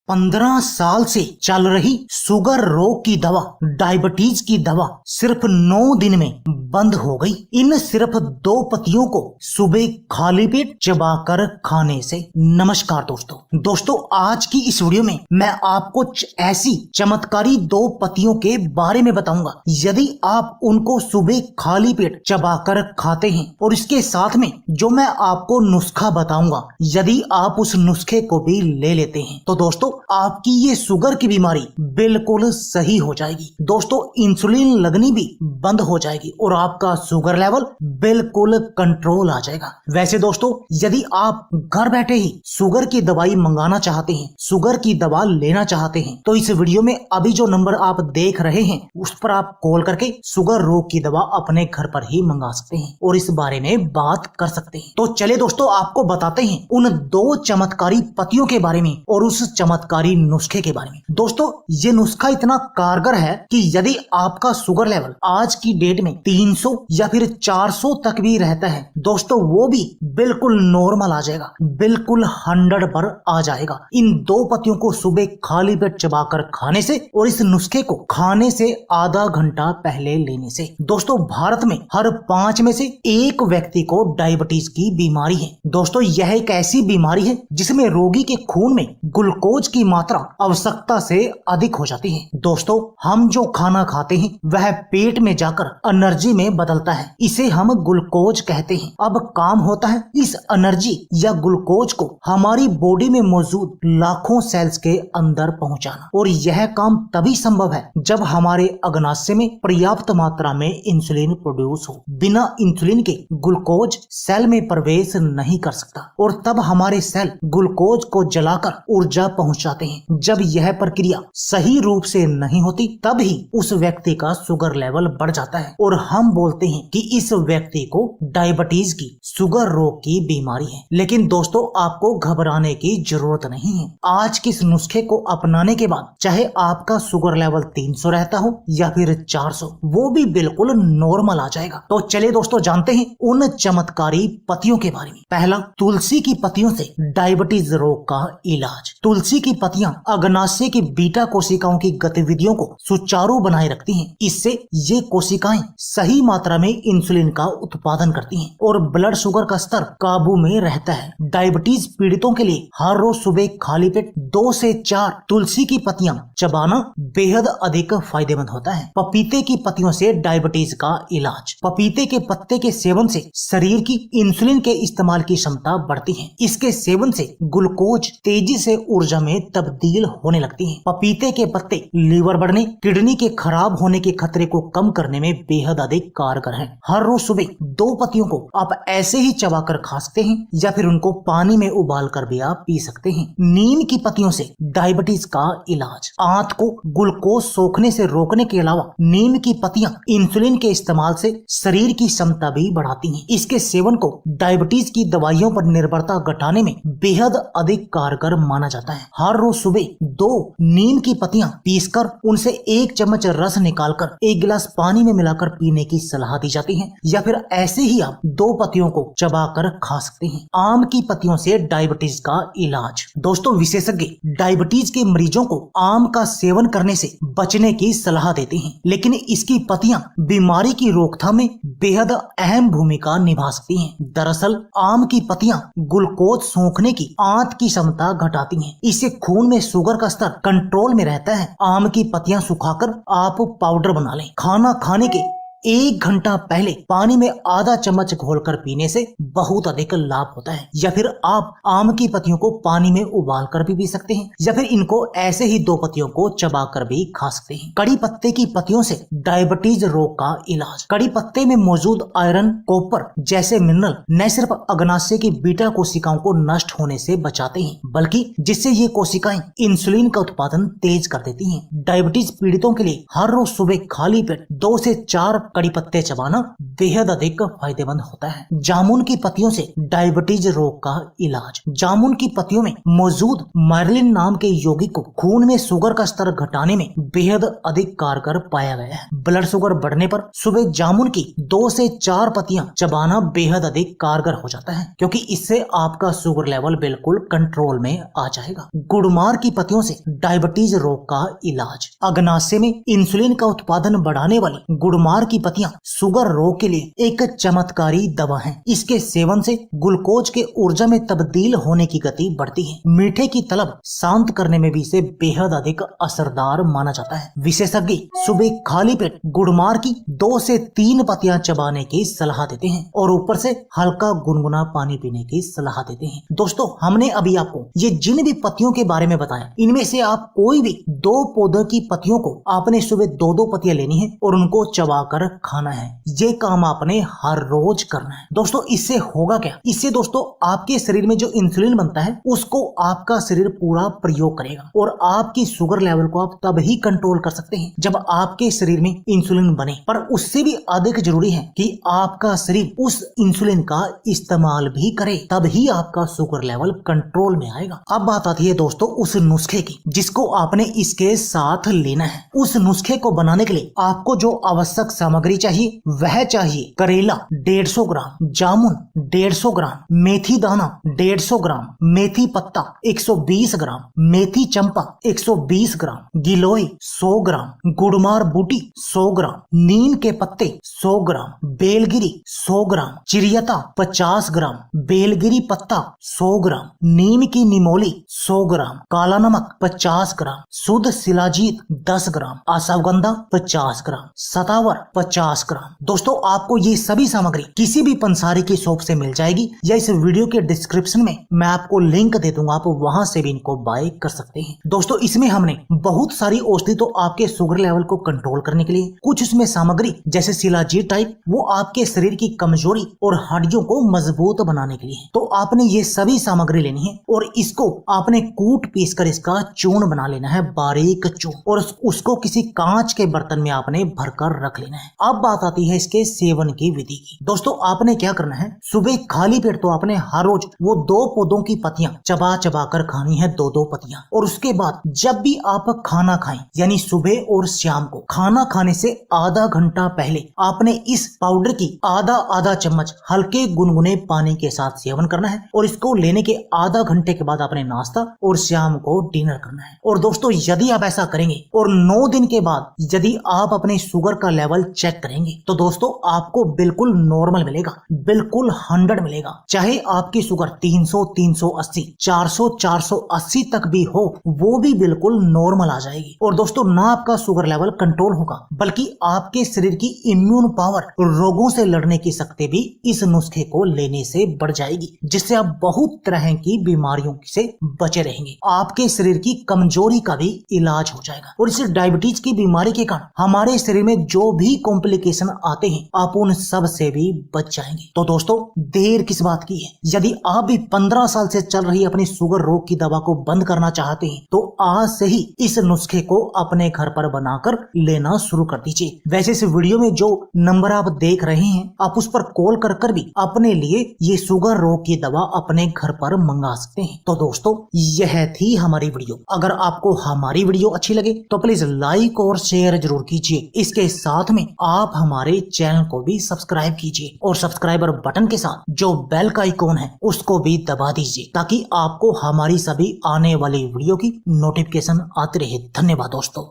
15 साल से चल रही शुगर रोग की दवा, डायबिटीज की दवा सिर्फ 9 दिन में बंद हो गई। इन सिर्फ 2 पत्तियों को सुबह खाली पेट चबाकर खाने से। नमस्कार दोस्तों, आज की इस वीडियो में मैं आपको ऐसी चमत्कारी 2 पत्तियों के बारे में बताऊंगा। यदि आप उनको सुबह खाली पेट चबाकर खाते हैं और इसके साथ में जो मैं आपको नुस्खा बताऊंगा, यदि आप उस नुस्खे को भी ले लेते हैं तो दोस्तों आपकी ये शुगर की बीमारी बिल्कुल सही हो जाएगी। दोस्तों इंसुलिन लगनी भी बंद हो जाएगी और आपका शुगर लेवल बिल्कुल कंट्रोल आ जाएगा। वैसे दोस्तों यदि आप घर बैठे ही शुगर की दवाई मंगाना चाहते हैं, शुगर की दवा लेना चाहते हैं, तो इस वीडियो में अभी जो नंबर आप देख रहे हैं उस पर आप कॉल करके शुगर रोग की दवा अपने घर पर ही मंगा सकते हैं और इस बारे में बात कर सकते हैं। तो चले दोस्तों आपको बताते हैं उन 2 चमत्कारी पत्तियों के बारे में और उस चमत्कारी नुस्खे के बारे में। दोस्तों ये नुस्खा इतना कारगर है कि यदि आपका शुगर लेवल आज की डेट में 300 या फिर 400 तक भी रहता है दोस्तों, वो भी बिल्कुल नॉर्मल आ जाएगा, बिल्कुल 100 पर आ जाएगा। इन 2 पत्तियों को सुबह खाली पेट चबाकर खाने से और इस नुस्खे को खाने से आधा घंटा पहले लेने से। दोस्तों भारत में हर 5 में से 1 व्यक्ति को डायबिटीज की बीमारी है। दोस्तों यह एक ऐसी बीमारी है जिसमें रोगी के खून में ग्लूकोज की मात्रा आवश्यकता से अधिक हो जाती है। दोस्तों हम जो खाना खाते हैं वह पेट में जाकर एनर्जी में बदलता है, इसे हम ग्लूकोज कहते हैं। अब काम होता है इस एनर्जी या ग्लूकोज को हमारी बॉडी में मौजूद लाखों सेल्स के अंदर पहुंचाना, और यह काम तभी संभव है जब हमारे अग्नाशय में पर्याप्त मात्रा में इंसुलिन प्रोड्यूस हो। बिना इंसुलिन के ग्लूकोज सेल में प्रवेश नहीं कर सकता और तब हमारे सेल ग्लूकोज को जलाकर ऊर्जा पहुंचाते हैं। जब यह प्रक्रिया सही रूप से नहीं होती तब ही उस व्यक्ति का शुगर लेवल बढ़ जाता है और हम बोलते हैं कि इस व्यक्ति को डायबिटीज की, शुगर रोग की बीमारी है। लेकिन दोस्तों आपको घबराने की जरूरत नहीं है। आज के इस नुस्खे को अपनाने के बाद चाहे आपका शुगर लेवल 300 रहता हो या फिर 400, वो भी बिल्कुल नॉर्मल आ जाएगा। तो चलिए दोस्तों जानते हैं उन चमत्कारी पत्तियों के बारे में। पहला, तुलसी की पत्तियों से डायबिटीज रोग का इलाज। तुलसी की पत्तियां अग्नाशय की बीटा कोशिकाओं की गतिविधियों को सुचारू बनाए रखती हैं। इससे ये कोशिकाएं सही मात्रा में इंसुलिन का उत्पादन करती हैं और ब्लड शुगर का स्तर काबू में रहता है। डायबिटीज पीड़ितों के लिए हर रोज सुबह खाली पेट 2 से 4 तुलसी की पत्तियां चबाना बेहद अधिक फायदेमंद होता है। पपीते की पत्तियों से डायबिटीज का इलाज। पपीते के पत्ते के सेवन से शरीर की इंसुलिन के इस्तेमाल की क्षमता बढ़ती है। इसके सेवन से ग्लूकोज तेजी से ऊर्जा में तब्दील होने लगती हैं। पपीते के पत्ते लीवर बढ़ने, किडनी के खराब होने के खतरे को कम करने में बेहद अधिक कारगर हैं। हर रोज सुबह 2 पत्तियों को आप ऐसे ही चबाकर खा सकते हैं या फिर उनको पानी में उबाल कर भी आप पी सकते हैं। नीम की पत्तियों से डायबिटीज का इलाज। आंत को ग्लूकोज सोखने से रोकने के अलावा नीम की पत्तियां इंसुलिन के इस्तेमाल से शरीर की क्षमता भी बढ़ाती हैं। इसके सेवन को डायबिटीज की दवाइयों पर निर्भरता घटाने में बेहद अधिक कारगर माना जाता है। हर रोज सुबह 2 नीम की पत्तियां पीसकर उनसे 1 चम्मच रस निकालकर 1 गिलास पानी में मिलाकर पीने की सलाह दी जाती है या फिर ऐसे ही आप 2 पत्तियों को चबाकर खा सकते हैं। आम की पत्तियों से डायबिटीज का इलाज। दोस्तों विशेषज्ञ डायबिटीज के मरीजों को आम का सेवन करने से बचने की सलाह देते हैं, लेकिन इसकी पत्तियां बीमारी की रोकथाम में बेहद अहम भूमिका निभा सकती हैं। दरअसल आम की पत्तियां ग्लूकोज सोखने की आंत की क्षमता घटाती हैं। इससे खून में शुगर का स्तर कंट्रोल में रहता है। आम की पत्तियां सुखाकर आप पाउडर बना लें। खाना खाने के 1 घंटा पहले पानी में आधा चम्मच घोलकर पीने से बहुत अधिक लाभ होता है। या फिर आप आम की पत्तियों को पानी में उबाल कर भी पी सकते हैं या फिर इनको ऐसे ही 2 पत्तियों को चबाकर भी खा सकते हैं। कड़ी पत्ते की पत्तियों से डायबिटीज रोग का इलाज। कड़ी पत्ते में मौजूद आयरन, कॉपर जैसे मिनरल न सिर्फ अग्नाशय की बीटा कोशिकाओं को नष्ट होने से बचाते हैं, बल्कि जिससे ये कोशिकाएं इंसुलिन का उत्पादन तेज कर देती हैं। डायबिटीज पीड़ितों के लिए हर रोज सुबह खाली पेट 2 से 4 कड़ी पत्ते चबाना बेहद अधिक फायदेमंद होता है। जामुन की पत्तियों से डायबिटीज रोग का इलाज। जामुन की पत्तियों में मौजूद मार्लिन नाम के यौगिक को खून में शुगर का स्तर घटाने में बेहद अधिक कारगर पाया गया है। ब्लड शुगर बढ़ने पर सुबह जामुन की 2 से 4 पत्तियां चबाना बेहद अधिक कारगर हो जाता है, क्योंकि इससे आपका शुगर लेवल बिल्कुल कंट्रोल में आ जाएगा। गुड़मार की पत्तियों से डायबिटीज रोग का इलाज। अग्नाशय में इंसुलिन का उत्पादन बढ़ाने वाली गुड़मार की पत्तियां शुगर रोग के लिए एक चमत्कारी दवा है। इसके सेवन से ग्लूकोज के ऊर्जा में तब्दील होने की गति बढ़ती है। मीठे की तलब शांत करने में भी इसे बेहद अधिक असरदार माना जाता है। विशेषज्ञ सुबह खाली पेट गुड़मार की 2 से 3 पत्तियां चबाने की सलाह देते हैं और ऊपर से हल्का गुनगुना पानी पीने की सलाह देते हैं। दोस्तों, हमने अभी आपको ये जिन भी पत्तियों के बारे में बताया, इनमें से आप कोई भी 2 पौधों की पत्तियों को आपने सुबह 2-2 पत्तियां लेनी है और उनको चबाकर खाना है। ये काम आपने हर रोज करना है। दोस्तों, इससे होगा क्या? इससे दोस्तों आपके शरीर में जो इंसुलिन बनता है उसको आपका शरीर पूरा प्रयोग करेगा और आपकी शुगर लेवल को आप तब ही कंट्रोल कर सकते हैं जब आपके शरीर में इंसुलिन बने। पर उससे भी अधिक जरूरी है कि आपका शरीर उस इंसुलिन का इस्तेमाल भी करे, तब ही आपका शुगर लेवल कंट्रोल में आएगा। अब बात आती है दोस्तों उस नुस्खे की जिसको आपने इसके साथ लेना है। उस नुस्खे को बनाने के लिए आपको जो आवश्यक सामग्री चाहिए वह चाहिए करेला 150 ग्राम, जामुन 150 ग्राम, मेथी दाना 150 ग्राम, मेथी पत्ता 120 ग्राम, मेथी चंपा 120 ग्राम, गिलोय 100 ग्राम, गुड़मार बूटी 100 ग्राम, नीम के पत्ते 100 ग्राम, बेलगिरी 100 ग्राम, चिरियता 50 ग्राम, बेलगिरी पत्ता 100 ग्राम, नीम की निमोली 100 ग्राम, काला नमक 50 ग्राम, शुद्ध शिलाजीत 10 ग्राम, अश्वगंधा 50 ग्राम, सतावर 50 ग्राम। दोस्तों, आपको ये सभी सामग्री किसी भी पंसारी की शॉप से मिल जाएगी या इस वीडियो के डिस्क्रिप्शन में मैं आपको लिंक दे दूंगा, आप वहां से भी इनको बाय कर सकते हैं। दोस्तों, इसमें हमने बहुत सारी औषधि तो आपके शुगर लेवल को कंट्रोल करने के लिए, कुछ उसमें सामग्री जैसे शिलाजीत टाइप वो आपके शरीर की कमजोरी और हड्डियों को मजबूत बनाने के लिए। तो आपने ये सभी सामग्री लेनी है और इसको आपने कूट पीस कर इसका चूर्ण बना लेना है, बारीक चूर्ण, और उसको किसी कांच के बर्तन में आपने भरकर रख लेना है। अब बात आती है इसके सेवन की विधि की। दोस्तों, आपने क्या करना है, सुबह खाली पेट तो आपने हर रोज वो 2 पौधों की पत्तियां चबा चबा कर खानी है, 2-2 पत्तियां। और उसके बाद जब भी आप खाना खाएं, यानी सुबह और शाम को, खाना खाने से आधा घंटा पहले आपने इस पाउडर की आधा चम्मच हल्के गुनगुने पानी के साथ सेवन करना है और इसको लेने के आधा घंटे के बाद आपने नाश्ता और शाम को डिनर करना है। और दोस्तों, यदि आप ऐसा करेंगे और 9 दिन के बाद यदि आप अपने शुगर का लेवल चेक करेंगे तो दोस्तों आपको बिल्कुल नॉर्मल मिलेगा, बिल्कुल 100 मिलेगा। चाहे आपकी शुगर 300, 380, 400, 480 तक भी हो, वो भी बिल्कुल नॉर्मल आ जाएगी। और दोस्तों, ना आपका शुगर लेवल कंट्रोल होगा बल्कि आपके शरीर की इम्यून पावर, रोगों से लड़ने की शक्ति भी इस नुस्खे को लेने से बढ़ जाएगी, जिससे आप बहुत तरह की बीमारियों से बचे रहेंगे। आपके शरीर की कमजोरी का भी इलाज हो जाएगा और इस डायबिटीज की बीमारी के कारण हमारे शरीर में जो भी कॉम्प्लिकेशन आते हैं आप उन सब से भी बच जाएंगे। तो दोस्तों, देर किस बात की है? यदि आप भी 15 साल से चल रही अपनी शुगर रोग की दवा को बंद करना चाहते हैं तो आज से ही इस नुस्खे को अपने घर पर बनाकर लेना शुरू कर दीजिए। वैसे इस वीडियो में जो नंबर आप देख रहे हैं आप उस पर कॉल कर भी अपने लिए ये शुगर रोग की दवा अपने घर पर मंगा सकते हैं। तो दोस्तों, यह थी हमारी वीडियो। अगर आपको हमारी वीडियो अच्छी लगे तो प्लीज लाइक और शेयर जरूर कीजिए। इसके साथ में आप हमारे चैनल को भी सब्सक्राइब कीजिए और सब्सक्राइबर बटन के साथ जो बेल का आइकॉन है उसको भी दबा दीजिए ताकि आपको हमारी सभी आने वाली वीडियो की नोटिफिकेशन आती रहे। धन्यवाद दोस्तों।